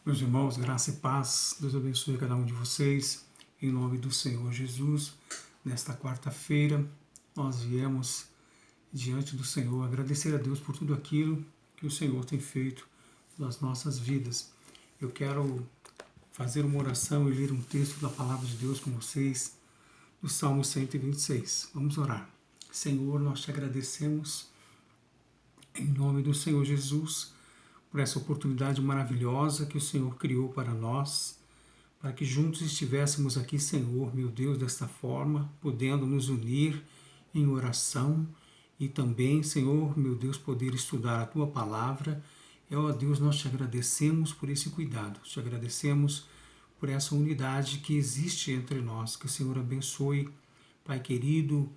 Meus irmãos, graça e paz, Deus abençoe cada um de vocês, em nome do Senhor Jesus. Nesta quarta-feira, nós viemos diante do Senhor agradecer a Deus por tudo aquilo que o Senhor tem feito nas nossas vidas. Eu quero fazer uma oração e ler um texto da Palavra de Deus com vocês, do Salmo 126. Vamos orar. Senhor, nós te agradecemos, em nome do Senhor Jesus, por essa oportunidade maravilhosa que o Senhor criou para nós, para que juntos estivéssemos aqui, Senhor, meu Deus, desta forma, podendo nos unir em oração e também, Senhor, meu Deus, poder estudar a Tua Palavra. Ó Deus, nós te agradecemos por esse cuidado, te agradecemos por essa unidade que existe entre nós. Que o Senhor abençoe, Pai querido,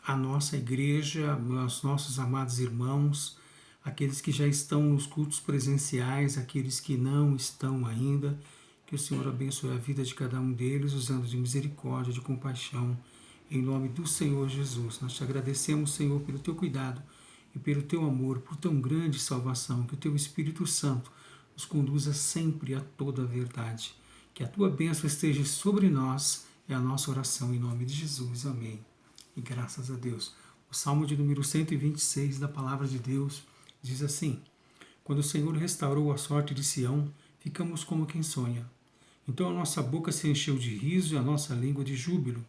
a nossa igreja, os nossos amados irmãos, aqueles que já estão nos cultos presenciais, aqueles que não estão ainda, que o Senhor abençoe a vida de cada um deles, usando de misericórdia, de compaixão, em nome do Senhor Jesus. Nós te agradecemos, Senhor, pelo teu cuidado e pelo teu amor, por tão grande salvação, que o teu Espírito Santo nos conduza sempre a toda a verdade. Que a tua bênção esteja sobre nós, é a nossa oração em nome de Jesus. Amém. E graças a Deus. O Salmo de número 126 da Palavra de Deus diz assim: quando o Senhor restaurou a sorte de Sião, ficamos como quem sonha. Então a nossa boca se encheu de riso e a nossa língua de júbilo.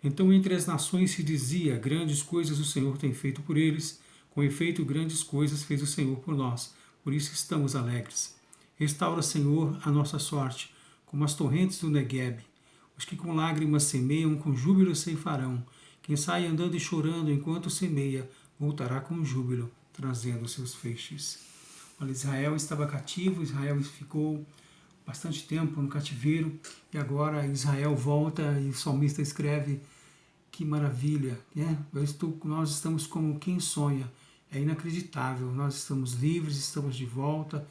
Então entre as nações se dizia: grandes coisas o Senhor tem feito por eles, com efeito grandes coisas fez o Senhor por nós, por isso estamos alegres. Restaura, Senhor, a nossa sorte, como as torrentes do Neguebe. Os que com lágrimas semeiam, com júbilo ceifarão. Quem sai andando e chorando enquanto semeia, voltará com júbilo, trazendo seus feixes. Olha, Israel estava cativo, Israel ficou bastante tempo no cativeiro, e agora Israel volta e o salmista escreve: que maravilha, né? Nós estamos como quem sonha, é inacreditável, nós estamos livres, estamos de volta,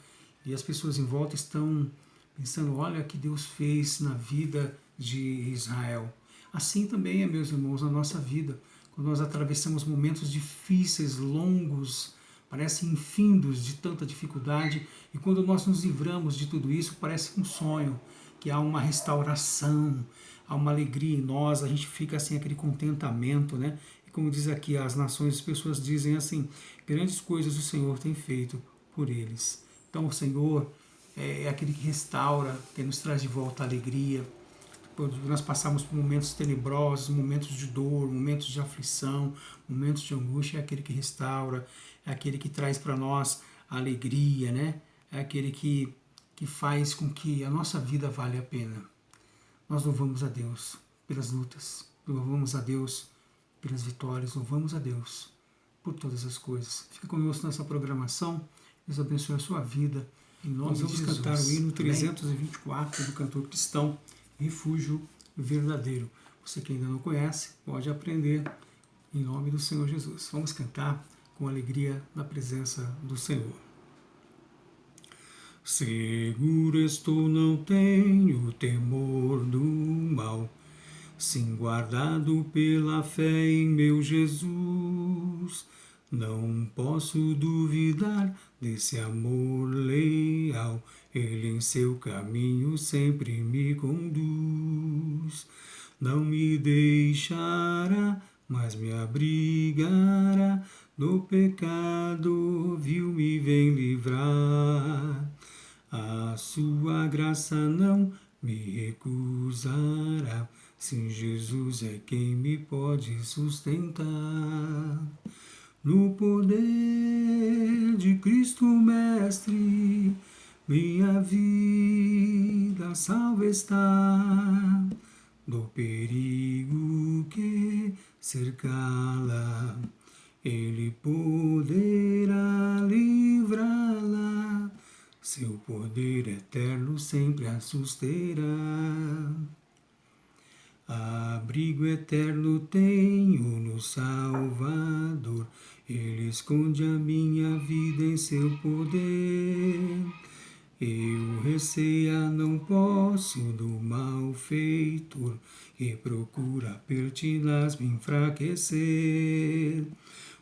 e as pessoas em volta estão pensando: olha o que Deus fez na vida de Israel. Assim também é, meus irmãos, na nossa vida, quando nós atravessamos momentos difíceis, longos, parecem infindos de tanta dificuldade, e quando nós nos livramos de tudo isso, parece um sonho, que há uma restauração, há uma alegria em nós, a gente fica assim, aquele contentamento, né? E como diz aqui, as nações, as pessoas dizem assim: grandes coisas o Senhor tem feito por eles. Então o Senhor é aquele que restaura, que nos traz de volta a alegria. Nós passamos por momentos tenebrosos, momentos de dor, momentos de aflição, momentos de angústia. É aquele que restaura, é aquele que traz para nós a alegria, né? É aquele que faz com que a nossa vida valha a pena. Nós louvamos a Deus pelas lutas, louvamos a Deus pelas vitórias, louvamos a Deus por todas as coisas. Fica conosco nessa programação, Deus abençoe a sua vida. Em nome de Jesus. Nós vamos cantar o hino 324 do cantor cristão, Refúgio Verdadeiro. Você que ainda não conhece, pode aprender em nome do Senhor Jesus. Vamos cantar com alegria na presença do Senhor. Seguro estou, não tenho temor do mal, sim guardado pela fé em meu Jesus. Não posso duvidar desse amor leal, Ele em seu caminho sempre me conduz. Não me deixará, mas me abrigará, do pecado vil me vem livrar. A sua graça não me recusará, sim, Jesus é quem me pode sustentar. No poder de Cristo Mestre, minha vida salva está, do perigo que cercá-la, Ele poderá livrá-la, seu poder eterno sempre a susterá. Abrigo eterno tenho no Salvador, Ele esconde a minha vida em seu poder. Eu recear não posso do malfeitor, que procura pertinaz me enfraquecer.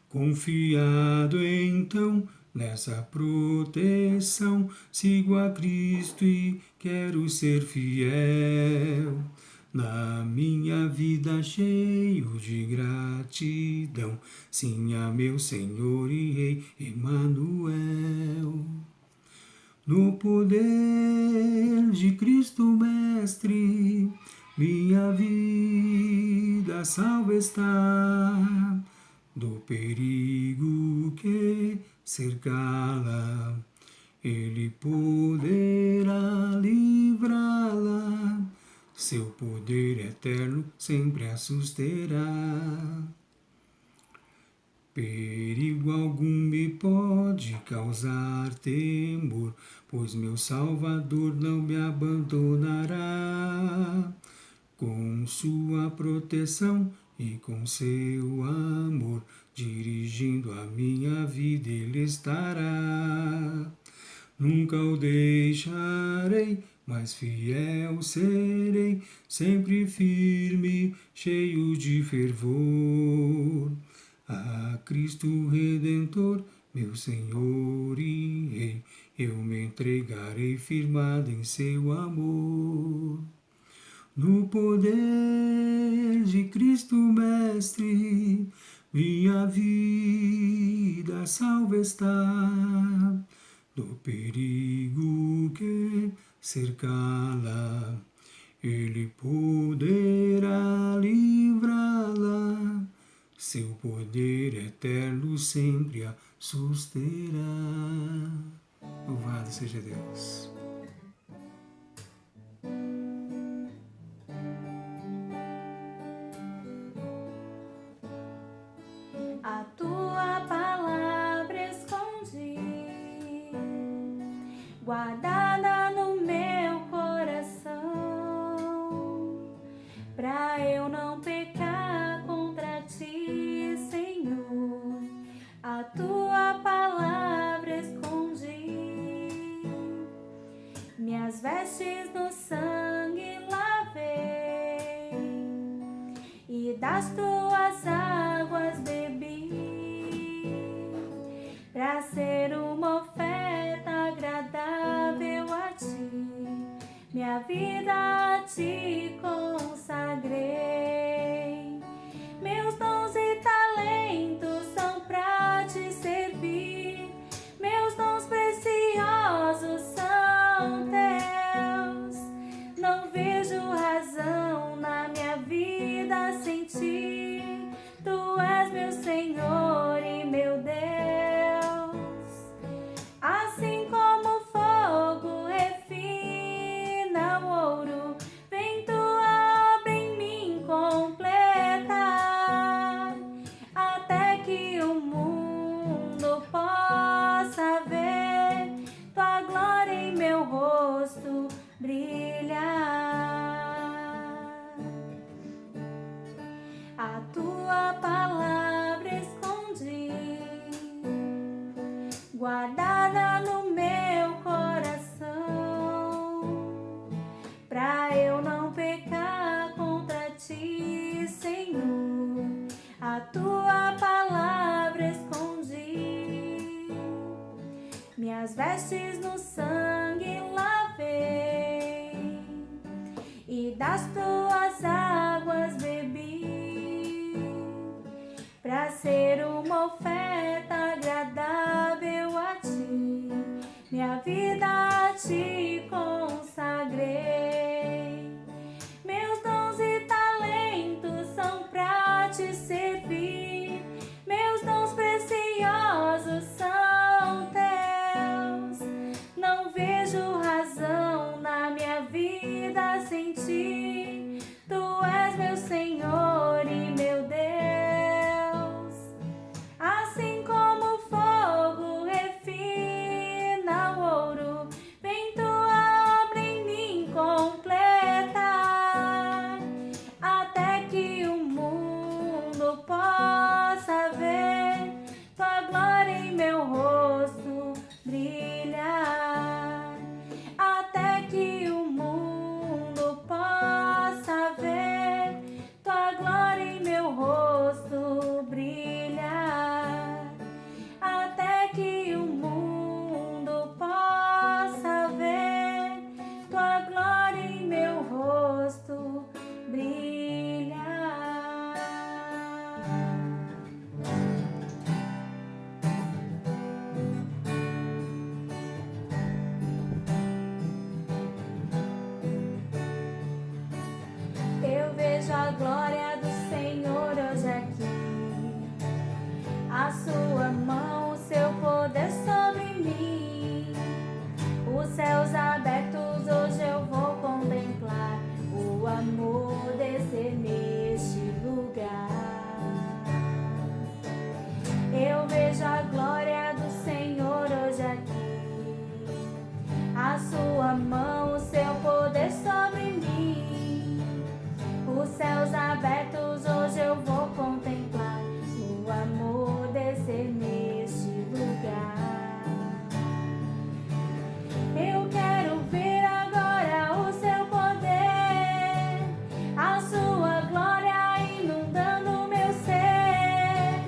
Confiado então Nessa proteção sigo a Cristo e quero ser fiel. Na minha vida cheio de gratidão, sim a meu Senhor e Rei Emanuel. No poder de Cristo Mestre, minha vida salva está, do perigo que cercá-la, Ele poderá livrá-la, seu poder eterno sempre a susterá. Perigo algum me pode causar temor, pois meu Salvador não me abandonará. Com sua proteção e com seu amor, dirigindo a minha vida Ele estará. Nunca o deixarei, mas fiel serei, sempre firme, cheio de fervor. A Cristo Redentor, meu Senhor e Rei, eu me entregarei firmado em seu amor. No poder de Cristo Mestre, minha vida salva está, do perigo que cercá-la, Ele poderá livrá-la, seu poder eterno sempre a susterá. Louvado seja Deus. A tua palavra escondi, guardada no meu coração, pra eu não pecar contra ti, Senhor. A tua palavra escondi, minhas vestes no sangue lavei, e das tuas águas bebi, pra ser uma oferta agradável a ti, minha vida a ti consagrei. Meus dons e talentos são pra te servir, meus dons preciosos são teus. Não vejo razão na minha vida sem ti, tu és meu Senhor e meu Deus. Assim como o fogo refina o ouro, vem tua obra em mim completar, até que o mundo possa ver tua glória em meu rosto brilhar. A tua palavra escondi, guardada no meu coração, pra eu não pecar contra ti, Senhor. A tua palavra escondi, minhas vestes no sangue lavei, e das tuas águas bebi, pra ser uma oferta agradável a ti, minha vida a ti consagrei. Meus dons e talentos são pra te servir, meus dons preciosos são teus. Não vejo brilha. Eu vejo a glória do Senhor hoje aqui, a sua mão, o seu poder sobre mim. Os céus abertos hoje eu vou contemplar, o amor descer neste lugar. Eu vejo a glória do Senhor hoje aqui, a sua mão, o seu poder sobre mim. Os céus abertos hoje eu vou contemplar, o amor descer neste lugar. Eu quero ver agora o seu poder, a sua glória inundando meu ser.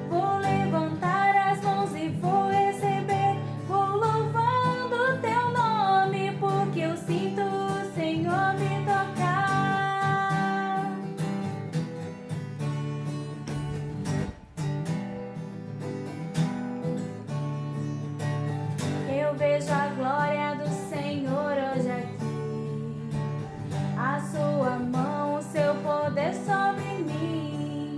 Vou levantar as mãos e vou receber, vou louvando teu nome, porque eu sinto o Senhor me tocar. Eu vejo a glória do Senhor hoje aqui, a sua mão, o seu poder sobre mim.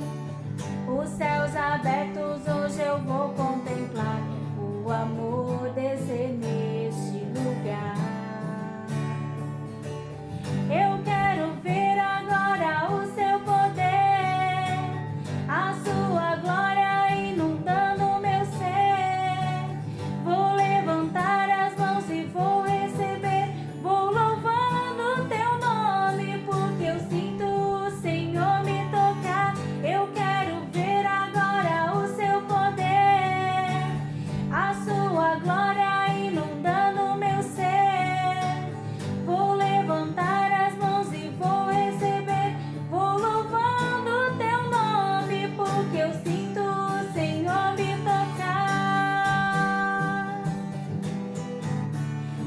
Os céus abertos hoje eu vou contemplar, o amor descer neste lugar. Eu quero ver agora o seu poder, a sua glória inundando meu ser. Vou levantar as mãos e vou receber, vou louvando teu nome, porque eu sinto o Senhor me tocar. Eu quero ver agora o seu poder, a sua glória inundando meu ser. Vou levantar as mãos e vou receber, vou louvando teu nome, porque eu sinto o Senhor me tocar.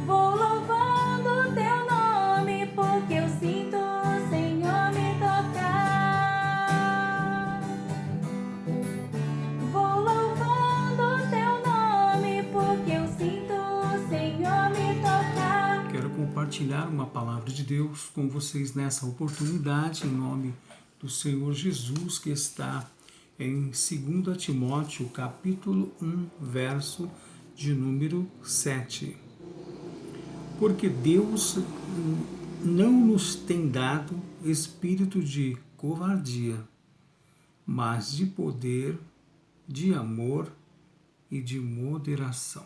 Vou louvando teu nome, porque eu sinto o Senhor me tocar. Vou louvando teu nome, porque eu sinto o Senhor me tocar. Quero compartilhar uma palavra de Deus com vocês nessa oportunidade, em nome do Senhor Jesus, que está em 2 Timóteo, capítulo 1, verso de número 7. Porque Deus não nos tem dado espírito de covardia, mas de poder, de amor e de moderação.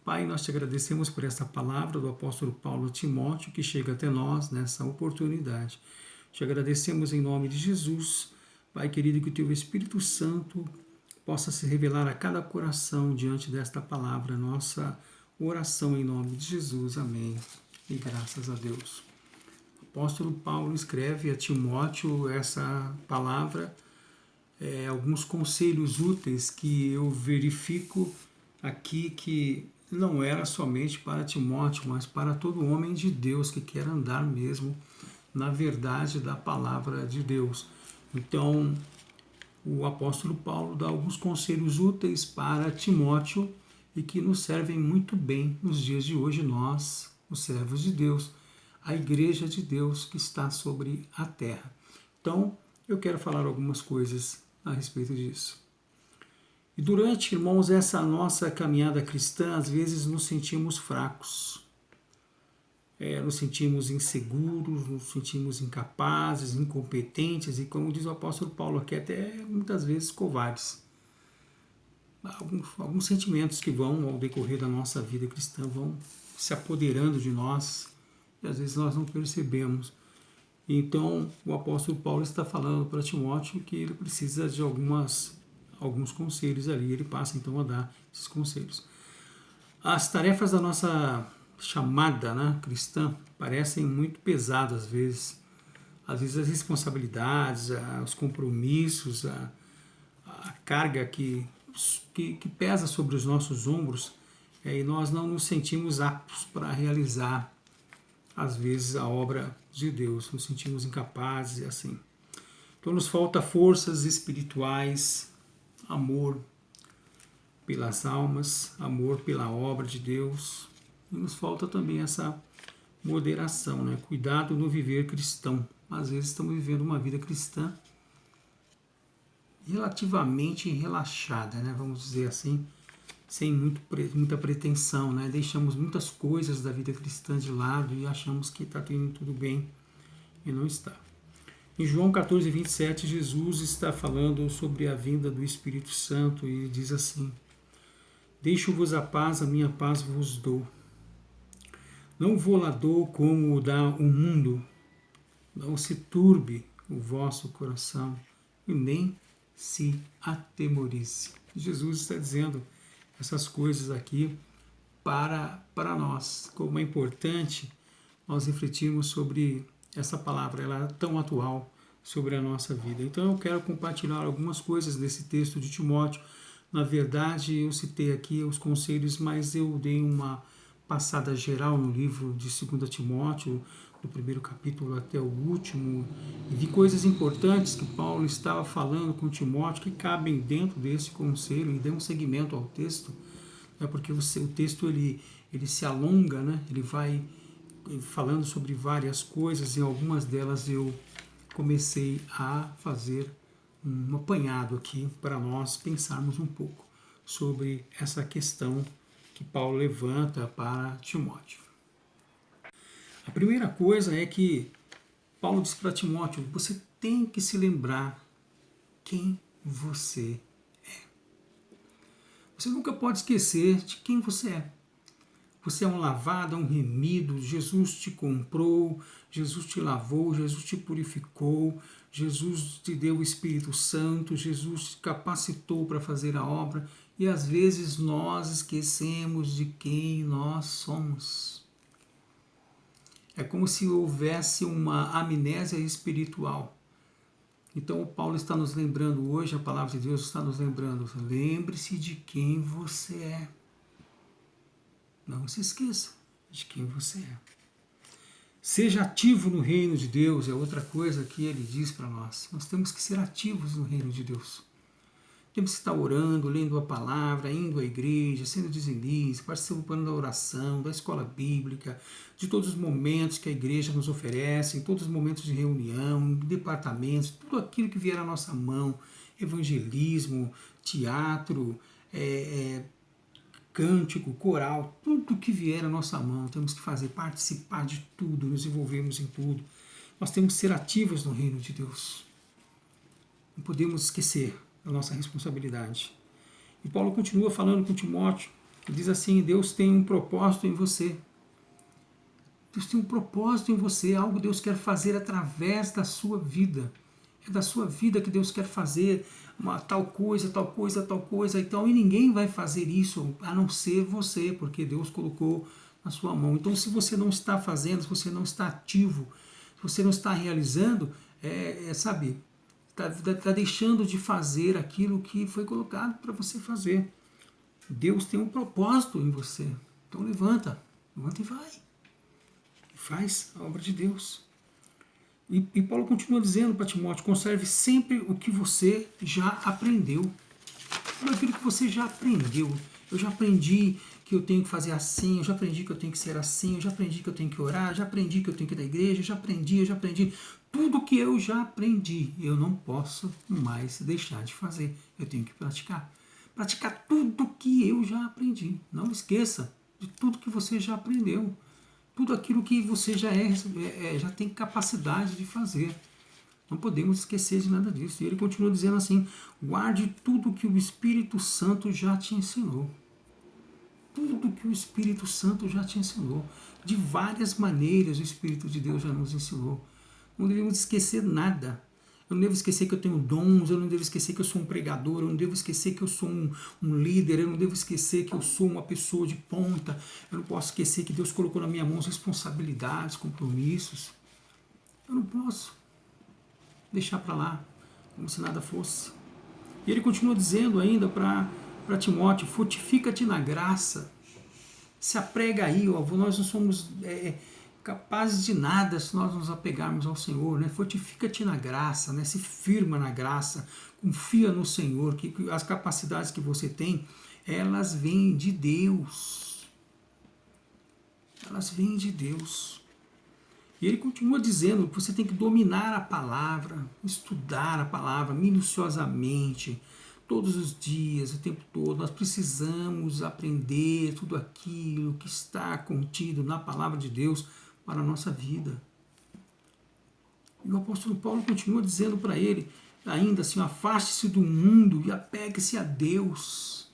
Pai, nós te agradecemos por essa palavra do apóstolo Paulo a Timóteo, que chega até nós nessa oportunidade. Te agradecemos em nome de Jesus, Pai querido, que o teu Espírito Santo possa se revelar a cada coração diante desta palavra, nossa oração em nome de Jesus. Amém. E graças a Deus. O apóstolo Paulo escreve a Timóteo essa palavra, alguns conselhos úteis que eu verifico aqui que não era somente para Timóteo, mas para todo homem de Deus que quer andar mesmo na verdade da palavra de Deus. Então, o apóstolo Paulo dá alguns conselhos úteis para Timóteo e que nos servem muito bem nos dias de hoje, nós, os servos de Deus, a igreja de Deus que está sobre a terra. Então, eu quero falar algumas coisas a respeito disso. E durante, irmãos, essa nossa caminhada cristã, às vezes nos sentimos fracos, nos sentimos inseguros, nos sentimos incapazes, incompetentes e, como diz o apóstolo Paulo aqui, até muitas vezes covardes. Alguns sentimentos que vão, ao decorrer da nossa vida cristã, vão se apoderando de nós e às vezes nós não percebemos. Então, o apóstolo Paulo está falando para Timóteo que ele precisa de alguns conselhos ali. Ele passa então a dar esses conselhos. As tarefas da nossa chamada, né, cristã parecem muito pesadas às vezes. Às vezes as responsabilidades, os compromissos, a carga que pesa sobre os nossos ombros, e nós não nos sentimos aptos para realizar, às vezes, a obra de Deus, nos sentimos incapazes e assim. Então nos falta forças espirituais, amor pelas almas, amor pela obra de Deus, e nos falta também essa moderação, né? Cuidado no viver cristão. Às vezes estamos vivendo uma vida cristã relativamente relaxada, né? Vamos dizer assim, sem muita pretensão, né? Deixamos muitas coisas da vida cristã de lado e achamos que está tudo bem e não está. Em João 14, 27, Jesus está falando sobre a vinda do Espírito Santo e diz assim: deixo-vos a paz, a minha paz vos dou. Não vou lá dou como o dá o mundo. Não se turbe o vosso coração e nem se atemorize. Jesus está dizendo essas coisas aqui para nós. Como é importante nós refletirmos sobre essa palavra, ela é tão atual sobre a nossa vida. Então eu quero compartilhar algumas coisas desse texto de Timóteo. Na verdade, eu citei aqui os conselhos, mas eu dei uma passada geral no livro de 2 Timóteo, do primeiro capítulo até o último, e vi coisas importantes que Paulo estava falando com Timóteo que cabem dentro desse conselho, e dei um segmento ao texto, né, porque o texto ele se alonga, né, ele vai falando sobre várias coisas, e algumas delas eu comecei a fazer um apanhado aqui para nós pensarmos um pouco sobre essa questão que Paulo levanta para Timóteo. A primeira coisa é que Paulo diz para Timóteo: você tem que se lembrar quem você é. Você nunca pode esquecer de quem você é. Você é um lavado, um remido, Jesus te comprou, Jesus te lavou, Jesus te purificou, Jesus te deu o Espírito Santo, Jesus te capacitou para fazer a obra, e às vezes nós esquecemos de quem nós somos. É como se houvesse uma amnésia espiritual. Então o Paulo está nos lembrando hoje, a palavra de Deus está nos lembrando, lembre-se de quem você é. Não se esqueça de quem você é. Seja ativo no reino de Deus, é outra coisa que ele diz para nós. Nós temos que ser ativos no reino de Deus. Temos que estar orando, lendo a palavra, indo à igreja, sendo dizimista, participando da oração, da escola bíblica, de todos os momentos que a igreja nos oferece, em todos os momentos de reunião, em departamentos, tudo aquilo que vier à nossa mão, evangelismo, teatro, cântico, coral, tudo que vier à nossa mão, temos que fazer, participar de tudo, nos envolvermos em tudo. Nós temos que ser ativos no reino de Deus. Não podemos esquecer a nossa responsabilidade. E Paulo continua falando com Timóteo, que diz assim: Deus tem um propósito em você. Deus tem um propósito em você, algo Deus quer fazer através da sua vida. É da sua vida que Deus quer fazer uma tal coisa, tal coisa, tal coisa. Então, e ninguém vai fazer isso a não ser você, porque Deus colocou na sua mão. Então, se você não está fazendo, se você não está ativo, se você não está realizando, sabe, está deixando de fazer aquilo que foi colocado para você fazer. Deus tem um propósito em você. Então, levanta e vai. E faz a obra de Deus. E Paulo continua dizendo para Timóteo: conserve sempre o que você já aprendeu. Tudo aquilo que você já aprendeu. Eu já aprendi que eu tenho que fazer assim, eu já aprendi que eu tenho que ser assim, eu já aprendi que eu tenho que orar, eu já aprendi que eu tenho que ir na igreja, eu já aprendi. Tudo que eu já aprendi, eu não posso mais deixar de fazer. Eu tenho que praticar. Praticar tudo que eu já aprendi. Não esqueça de tudo que você já aprendeu. Tudo aquilo que você já tem capacidade de fazer. Não podemos esquecer de nada disso. E ele continua dizendo assim: guarde tudo que o Espírito Santo já te ensinou. Tudo que o Espírito Santo já te ensinou. De várias maneiras o Espírito de Deus já nos ensinou. Não devemos esquecer nada. Eu não devo esquecer que eu tenho dons, eu não devo esquecer que eu sou um pregador, eu não devo esquecer que eu sou um líder, eu não devo esquecer que eu sou uma pessoa de ponta, eu não posso esquecer que Deus colocou na minha mão responsabilidades, compromissos. Eu não posso deixar para lá, como se nada fosse. E ele continua dizendo ainda para Timóteo: fortifica-te na graça, se aprega aí, ó, nós não somos capazes de nada se nós nos apegarmos ao Senhor, né? Fortifica-te na graça, né? Se firma na graça, confia no Senhor, que as capacidades que você tem, elas vêm de Deus. Elas vêm de Deus. E ele continua dizendo que você tem que dominar a palavra, estudar a palavra minuciosamente, todos os dias, o tempo todo. Nós precisamos aprender tudo aquilo que está contido na palavra de Deus para a nossa vida. E o apóstolo Paulo continua dizendo para ele, ainda assim, afaste-se do mundo e apegue-se a Deus.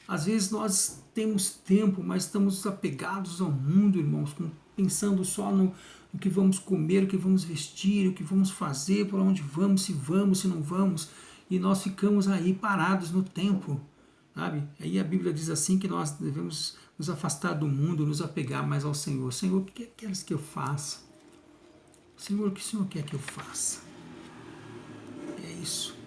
Às vezes nós temos tempo, mas estamos apegados ao mundo, irmãos, pensando só no que vamos comer, o que vamos vestir, o que vamos fazer, por onde vamos, se não vamos, e nós ficamos aí parados no tempo, sabe? Aí a Bíblia diz assim que nós devemos nos afastar do mundo, nos apegar mais ao Senhor. Senhor, o que queres que eu faça? Senhor, o que o Senhor quer que eu faça? É isso.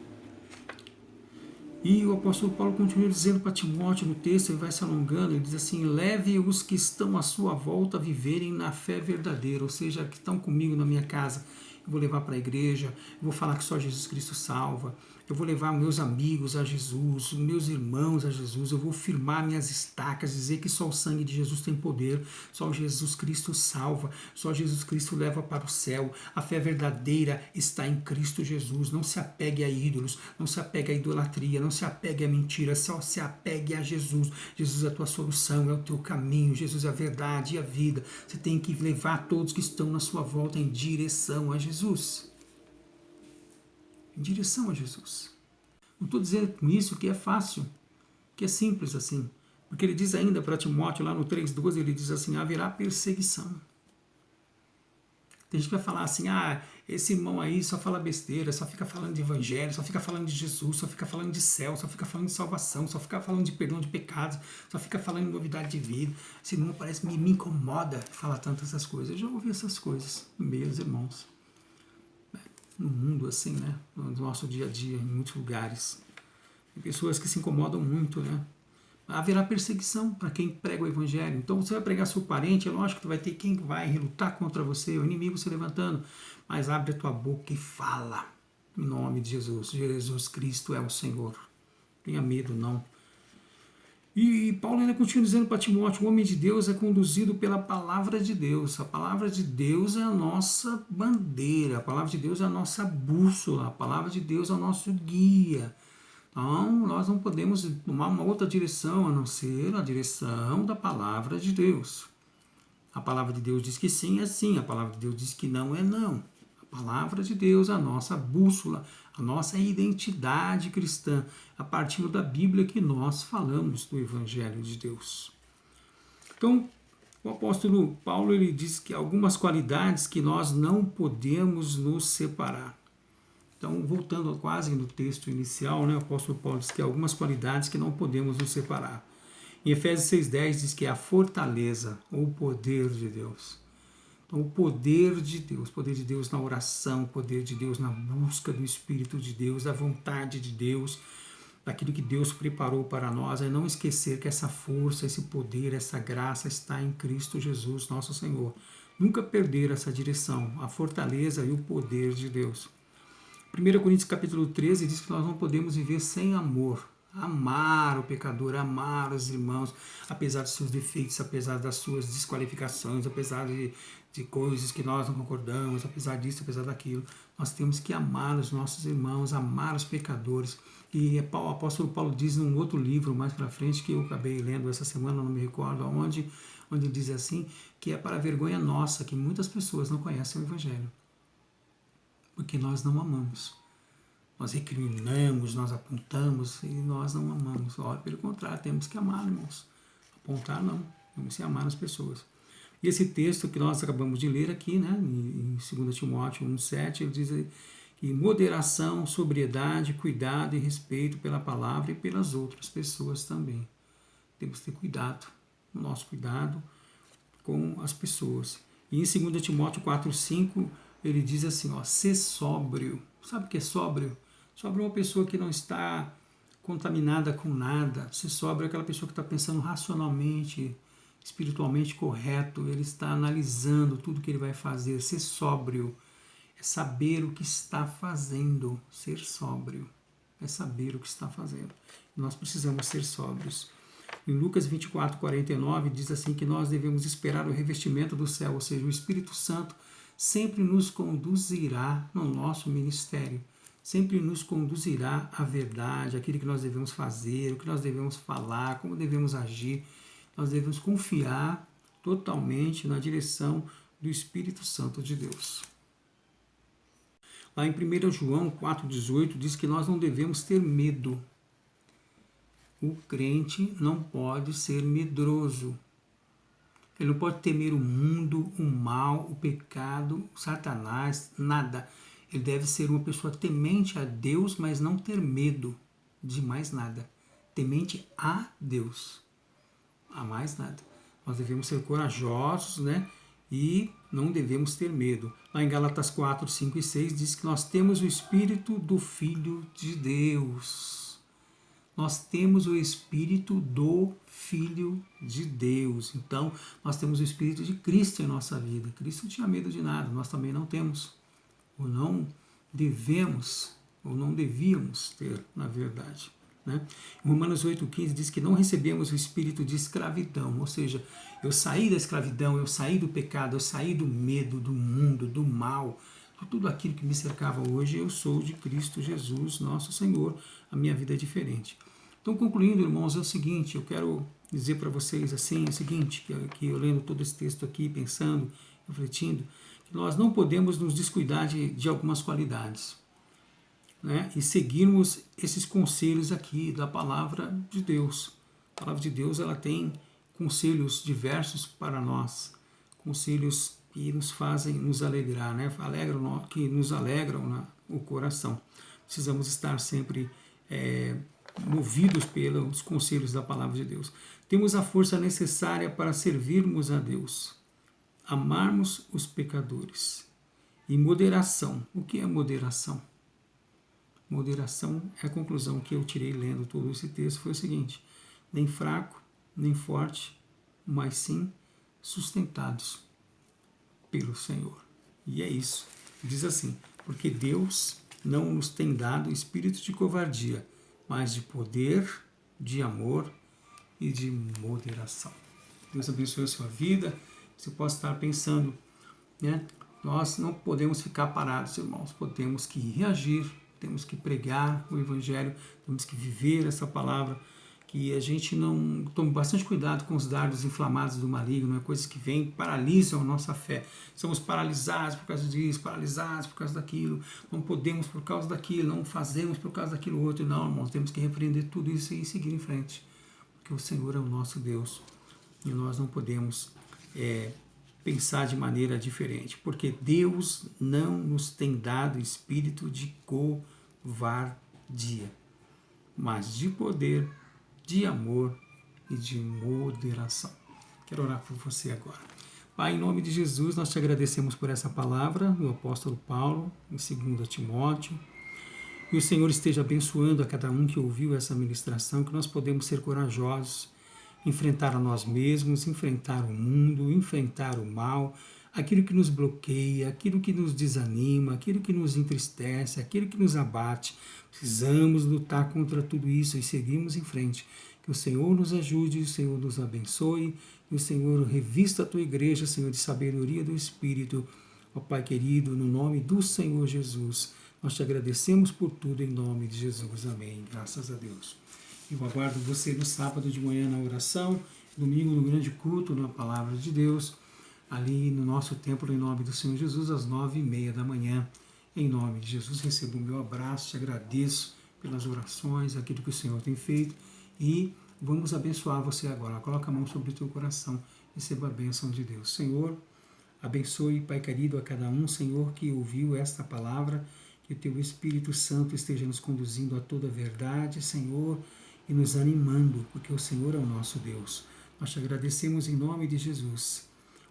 E o apóstolo Paulo continua dizendo para Timóteo no texto, ele vai se alongando, ele diz assim, leve os que estão à sua volta a viverem na fé verdadeira, ou seja, que estão comigo na minha casa, eu vou levar para a igreja, eu vou falar que só Jesus Cristo salva, eu vou levar meus amigos a Jesus, meus irmãos a Jesus, eu vou firmar minhas estacas, dizer que só o sangue de Jesus tem poder, só Jesus Cristo salva, só Jesus Cristo leva para o céu, a fé verdadeira está em Cristo Jesus, não se apegue a ídolos, não se apegue à idolatria, não se apegue à mentira, só se apegue a Jesus. Jesus é a tua solução, é o teu caminho, Jesus é a verdade e a vida. Você tem que levar todos que estão na sua volta em direção a Jesus. Em direção a Jesus. Não estou dizendo com isso que é fácil, que é simples assim. Porque ele diz ainda para Timóteo, lá no 3,12, ele diz assim, haverá perseguição. Tem gente que vai falar assim, esse irmão aí só fala besteira, só fica falando de evangelho, só fica falando de Jesus, só fica falando de céu, só fica falando de salvação, só fica falando de perdão de pecados, só fica falando de novidade de vida. Esse irmão parece me incomoda falar tanto essas coisas. Eu já ouvi essas coisas no meio dos irmãos. No mundo assim, né? No nosso dia a dia, em muitos lugares. Tem pessoas que se incomodam muito, né? Haverá perseguição para quem prega o evangelho. Então você vai pregar seu parente, é lógico que vai ter quem vai lutar contra você, o inimigo se levantando. Mas abre a tua boca e fala. Em nome de Jesus. Jesus Cristo é o Senhor. Não tenha medo, não. E Paulo ainda continua dizendo para Timóteo, o homem de Deus é conduzido pela palavra de Deus. A palavra de Deus é a nossa bandeira, a palavra de Deus é a nossa bússola, a palavra de Deus é o nosso guia. Então, nós não podemos tomar uma outra direção a não ser a direção da palavra de Deus. A palavra de Deus diz que sim, é sim. A palavra de Deus diz que não, é não. A palavra de Deus é a nossa bússola, a nossa identidade cristã, a partir da Bíblia que nós falamos do Evangelho de Deus. Então, o apóstolo Paulo ele diz que algumas qualidades que nós não podemos nos separar. Então, voltando quase no texto inicial, né, o apóstolo Paulo diz que há algumas qualidades que não podemos nos separar. Em Efésios 6,10 diz que é a fortaleza ou o poder de Deus. Então, o poder de Deus na oração, o poder de Deus na busca do Espírito de Deus, da vontade de Deus, daquilo que Deus preparou para nós, é não esquecer que essa força, esse poder, essa graça está em Cristo Jesus, nosso Senhor. Nunca perder essa direção, a fortaleza e o poder de Deus. 1 Coríntios capítulo 13 diz que nós não podemos viver sem amor. Amar o pecador, amar os irmãos, apesar dos seus defeitos, apesar das suas desqualificações, apesar de coisas que nós não concordamos, apesar disso, apesar daquilo. Nós temos que amar os nossos irmãos, amar os pecadores. E o apóstolo Paulo diz num outro livro mais para frente, que eu acabei lendo essa semana, não me recordo onde diz assim, que é para a vergonha nossa, que muitas pessoas não conhecem o Evangelho. Porque nós não amamos. Nós recriminamos, nós apontamos e nós não amamos. Ora, pelo contrário, temos que amar, irmãos. Apontar não, temos que amar as pessoas. E esse texto que nós acabamos de ler aqui, né, em 2 Timóteo 1,7, ele diz que moderação, sobriedade, cuidado e respeito pela palavra e pelas outras pessoas também. Temos que ter cuidado, o nosso cuidado com as pessoas. E em 2 Timóteo 4,5, ele diz assim, ser sóbrio. Sabe o que é sóbrio? Sóbrio é uma pessoa que não está contaminada com nada. Ser sóbrio é aquela pessoa que está pensando racionalmente, espiritualmente correto, ele está analisando tudo que ele vai fazer, ser sóbrio, é saber o que está fazendo, ser sóbrio, é saber o que está fazendo. Nós precisamos ser sóbrios. Em Lucas 24:49 diz assim que nós devemos esperar o revestimento do céu, ou seja, o Espírito Santo sempre nos conduzirá no nosso ministério, sempre nos conduzirá à verdade, aquilo que nós devemos fazer, o que nós devemos falar, como devemos agir. Nós devemos confiar totalmente na direção do Espírito Santo de Deus. Lá em 1 João 4,18 diz que nós não devemos ter medo. O crente não pode ser medroso. Ele não pode temer o mundo, o mal, o pecado, o Satanás, nada. Ele deve ser uma pessoa temente a Deus, mas não ter medo de mais nada. Temente a Deus. A mais nada. Nós devemos ser corajosos, né? E não devemos ter medo. Lá em Gálatas 4, 5 e 6 diz que nós temos o Espírito do Filho de Deus. Nós temos o Espírito do Filho de Deus. Então, nós temos o Espírito de Cristo em nossa vida. Cristo não tinha medo de nada, nós também não temos. Ou não devemos, ou não devíamos ter, na verdade. Né? Em Romanos 8,15 diz que não recebemos o espírito de escravidão, ou seja, eu saí da escravidão, eu saí do pecado, eu saí do medo, do mundo, do mal, de tudo aquilo que me cercava hoje, eu sou de Cristo Jesus, nosso Senhor, a minha vida é diferente. Então, concluindo, irmãos, é o seguinte, eu quero dizer para vocês assim, o seguinte, que eu lendo todo esse texto aqui, pensando, refletindo, que nós não podemos nos descuidar de algumas qualidades. Né, e seguirmos esses conselhos aqui da palavra de Deus. A palavra de Deus ela tem conselhos diversos para nós, conselhos que nos fazem nos alegrar, né, que nos alegram o coração. Precisamos estar sempre movidos pelos conselhos da palavra de Deus. Temos a força necessária para servirmos a Deus, amarmos os pecadores e moderação. O que é moderação? Moderação é a conclusão que eu tirei lendo todo esse texto, foi o seguinte: nem fraco, nem forte, mas sim sustentados pelo Senhor. E é isso. Diz assim, porque Deus não nos tem dado espírito de covardia, mas de poder, de amor e de moderação. Deus abençoe a sua vida. Você pode estar pensando, né? Nós não podemos ficar parados, irmãos, temos que reagir, temos que pregar o Evangelho, temos que viver essa palavra, que a gente não tome bastante cuidado com os dardos inflamados do maligno, coisas que vêm, paralisam a nossa fé. Somos paralisados por causa disso, paralisados por causa daquilo, não podemos por causa daquilo, não fazemos por causa daquilo outro. Não, irmãos, temos que repreender tudo isso e seguir em frente, porque o Senhor é o nosso Deus e nós não podemos pensar de maneira diferente, porque Deus não nos tem dado espírito de covardia, mas de poder, de amor e de moderação. Quero orar por você agora. Pai, em nome de Jesus, nós te agradecemos por essa palavra do apóstolo Paulo, em 2 Timóteo. Que o Senhor esteja abençoando a cada um que ouviu essa ministração, que nós podemos ser corajosos, enfrentar a nós mesmos, enfrentar o mundo, enfrentar o mal, aquilo que nos bloqueia, aquilo que nos desanima, aquilo que nos entristece, aquilo que nos abate. Precisamos lutar contra tudo isso e seguirmos em frente. Que o Senhor nos ajude, o Senhor nos abençoe, que o Senhor revista a tua igreja, Senhor, de sabedoria do Espírito. Ó Pai querido, no nome do Senhor Jesus, nós te agradecemos por tudo em nome de Jesus. Amém. Graças a Deus. Eu aguardo você no sábado de manhã na oração, domingo no grande culto, na palavra de Deus, ali no nosso templo, em nome do Senhor Jesus, às 9h30 da manhã. Em nome de Jesus, recebo o meu abraço, te agradeço pelas orações, aquilo que o Senhor tem feito, e vamos abençoar você agora. Coloca a mão sobre o teu coração, receba a bênção de Deus. Senhor, abençoe, Pai querido, a cada um, Senhor, que ouviu esta palavra, que o teu Espírito Santo esteja nos conduzindo a toda a verdade, Senhor, e nos animando, porque o Senhor é o nosso Deus. Nós te agradecemos em nome de Jesus.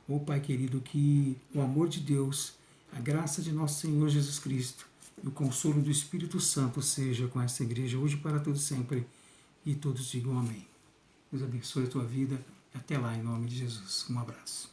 Ó Pai querido, que o amor de Deus, a graça de nosso Senhor Jesus Cristo e o consolo do Espírito Santo seja com essa igreja hoje para todo sempre. E todos digam amém. Deus abençoe a tua vida. Até lá, em nome de Jesus. Um abraço.